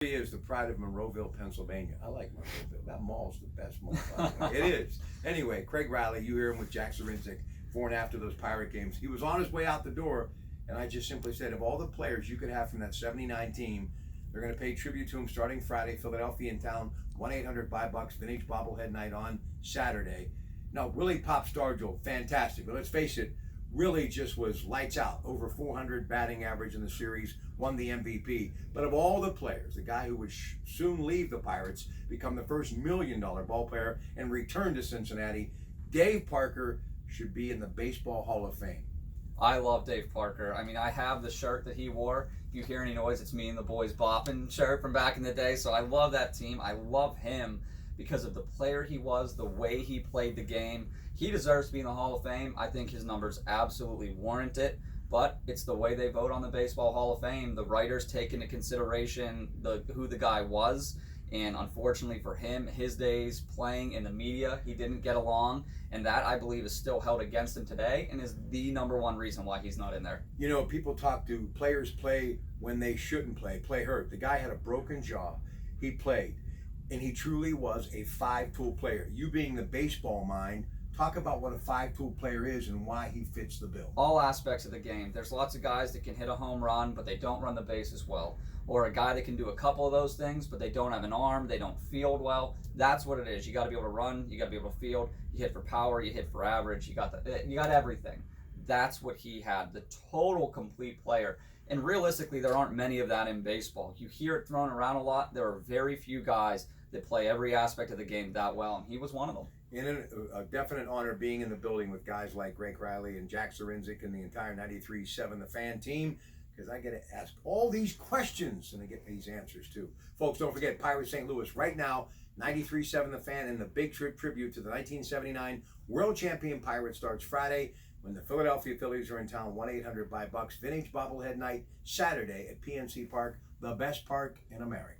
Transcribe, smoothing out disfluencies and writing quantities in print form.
He is the pride of Monroeville, Pennsylvania. I like Monroeville. That mall's the best mall. It is. Anyway, Craig Riley, you hear him with Jack Zarinsik before and after those Pirate games. He was on his way out the door, and I just simply said, of all the players you could have from that 79 team, they're going to pay tribute to him starting Friday. Philadelphia in town, 1-800-BUY-BUCKS, vintage bobblehead night on Saturday. Now, Willie Pop Stargell, fantastic. But let's face it, really just was lights out. Over 400 batting average in the series, won the MVP. But of all the players, the guy who would soon leave the Pirates, become the first $1 million ball player, and return to Cincinnati, Dave Parker should be in the Baseball Hall of Fame. I love Dave Parker. I mean, I have the shirt that he wore. If you hear any noise, it's me and the boys bopping shirt from back in the day. So I love that team. I love him because of the player he was, the way he played the game. He deserves to be in the Hall of Fame. I think his numbers absolutely warrant it, but it's the way they vote on the Baseball Hall of Fame. The writers take into consideration who the guy was, and unfortunately for him, his days playing in the media, he didn't get along, and that, I believe, is still held against him today and is the number one reason why he's not in there. You know, people talk to players play when they shouldn't play hurt. The guy had a broken jaw. He played, and he truly was a five-tool player. You being the baseball mind, talk about what a five-tool player is and why he fits the bill. All aspects of the game. There's lots of guys that can hit a home run, but they don't run the bases well. Or a guy that can do a couple of those things, but they don't have an arm, they don't field well. That's what it is. You got to be able to run, you got to be able to field. You hit for power, you hit for average, you got everything. That's what he had, the total complete player. And realistically, there aren't many of that in baseball. You hear it thrown around a lot. There are very few guys that play every aspect of the game that well, and he was one of them. In a definite honor being in the building with guys like Craig Riley and Jack Zarinsik and the entire 93.7 The Fan team, because I get to ask all these questions and I get these answers too. Folks, don't forget Pirates St. Louis right now, 93.7 The Fan, and the big tribute to the 1979 World Champion Pirates starts Friday when the Philadelphia Phillies are in town. 1-800-BUY-BUCKS, vintage bobblehead night Saturday at PNC Park, the best park in America.